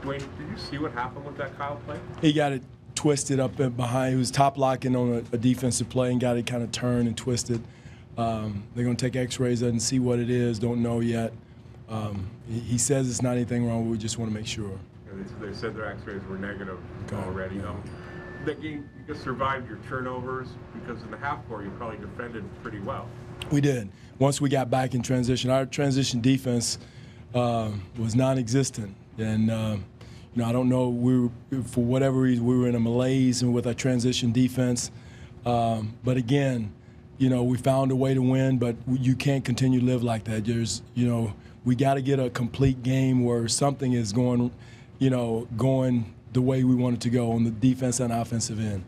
Dwane, did you see what happened with that Kyle play? He got it twisted up and behind. He was top locking on a defensive play and got it kind of turned and twisted. They're going to take x-rays and see what it is. Don't know yet. He says it's not anything wrong, but we just want to make sure. Yeah, they said their x-rays were negative already. Yeah. That game, you guys survived your turnovers because in the half court you probably defended pretty well. We did. Once we got back in transition, our transition defense was non-existent. And, I don't know, for whatever reason, we were in a malaise with our transition defense. But again, we found a way to win, but you can't continue to live like that. We got to get a complete game where something is going the way we want it to go on the defense and offensive end.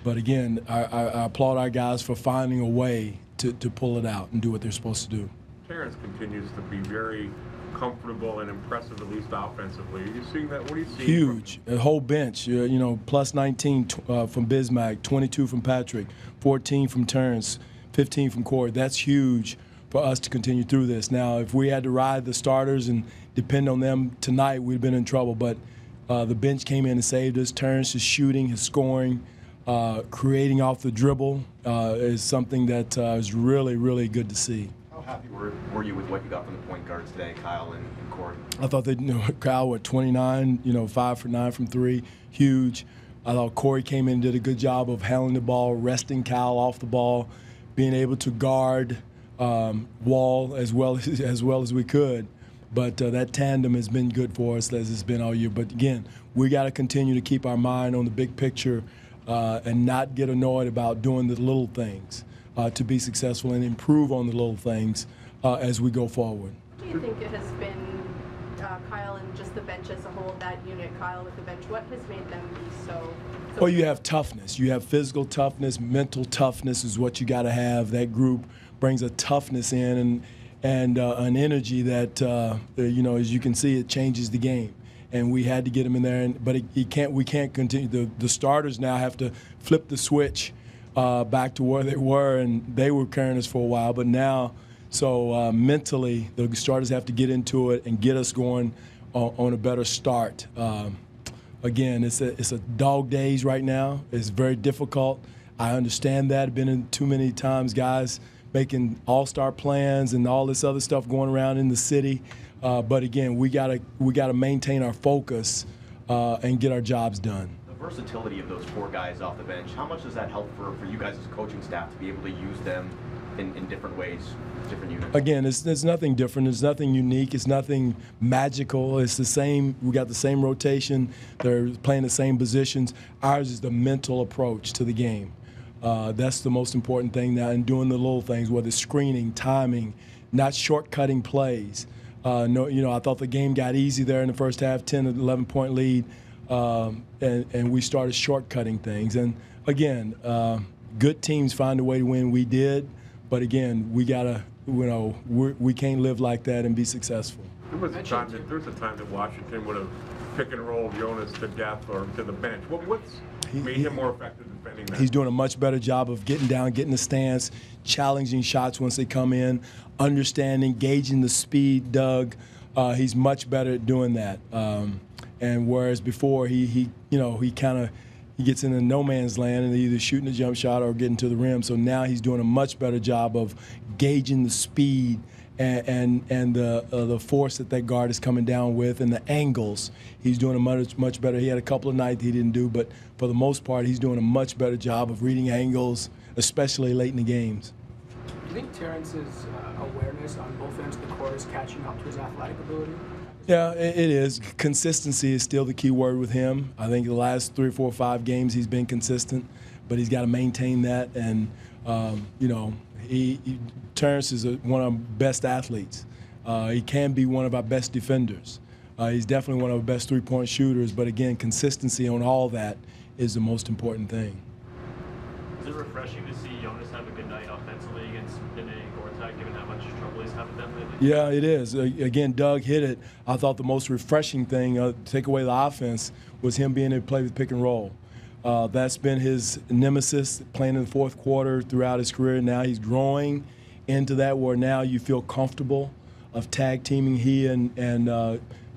But again, I applaud our guys for finding a way to pull it out and do what they're supposed to do. Terrence continues to be very comfortable and impressive, at least offensively. Are you seeing that? What are you seeing? Huge. The whole bench, plus 19 from Bismack, 22 from Patrick, 14 from Terrence, 15 from Corey. That's huge for us to continue through this. Now, if we had to ride the starters and depend on them tonight, we'd been in trouble. But the bench came in and saved us. Terrence, his shooting, his scoring, creating off the dribble is something that is really, really good to see. How happy were you with what you got from the point guards today, Kyle and Corey? I thought that Kyle at 29, 5 for 9 from 3, huge. I thought Corey came in and did a good job of handling the ball, resting Kyle off the ball, being able to guard Wall as well as we could. But that tandem has been good for us as it's been all year. But again, we got to continue to keep our mind on the big picture and not get annoyed about doing the little things to be successful and improve on the little things as we go forward. Do you think it has been Kyle and just the bench as a whole, that unit, Kyle with the bench, what has made them be so well, you have toughness. You have physical toughness, mental toughness is what you got to have. That group brings a toughness in and an energy that, as you can see, it changes the game. And we had to get him in there, but we can't continue. The starters now have to flip the switch back to where they were, and they were carrying us for a while. But now, mentally, the starters have to get into it and get us going on a better start. Again, it's a dog days right now. It's very difficult. I understand that. I've been in too many times, guys making all-star plans and all this other stuff going around in the city. But again, we gotta maintain our focus and get our jobs done. The versatility of those 4 guys off the bench, how much does that help for you guys as coaching staff to be able to use them in different ways, different units? Again, it's nothing different. It's nothing unique. It's nothing magical. It's the same. We got the same rotation. They're playing the same positions. Ours is the mental approach to the game. That's the most important thing now, and doing the little things, whether it's screening, timing, not shortcutting plays. I thought the game got easy there in the first half, 10 to 11-point lead, and we started shortcutting things. And again, good teams find a way to win. We did, but again, we gotta, we can't live like that and be successful. There was a time that Washington would have pick and roll Jonas to death or to the bench. What's made him more effective defending that? He's doing a much better job of getting down, getting the stance, challenging shots once they come in, understanding, gauging the speed, Doug. He's much better at doing that. And whereas before he gets into no man's land and either shooting a jump shot or getting to the rim. So now he's doing a much better job of gauging the speed and the force that guard is coming down with and the angles. He's doing a much better. He had a couple of nights he didn't do, but for the most part, he's doing a much better job of reading angles, especially late in the games. Do you think Terrence's awareness on both ends of the court is catching up to his athletic ability? Yeah, it is. Consistency is still the key word with him. I think the last 3, 4, 5 games he's been consistent, but he's got to maintain that. And, Terrence is one of our best athletes. He can be one of our best defenders. He's definitely one of our best three-point shooters, but again, consistency on all that is the most important thing. Is it refreshing to see Jonas have a good night offensively against Dwane and Gortat, given how much trouble he's had with them lately? Yeah, it is. Again, Doug hit it. I thought the most refreshing thing, take away the offense, was him being able to play with pick and roll. That's been his nemesis, playing in the fourth quarter throughout his career. Now he's growing into that where now you feel comfortable of tag teaming he and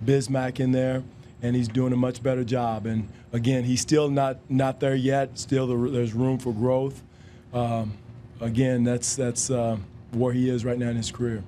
Bismack in there, and he's doing a much better job. And again, he's still not there yet. Still, there's room for growth. Again, that's where he is right now in his career.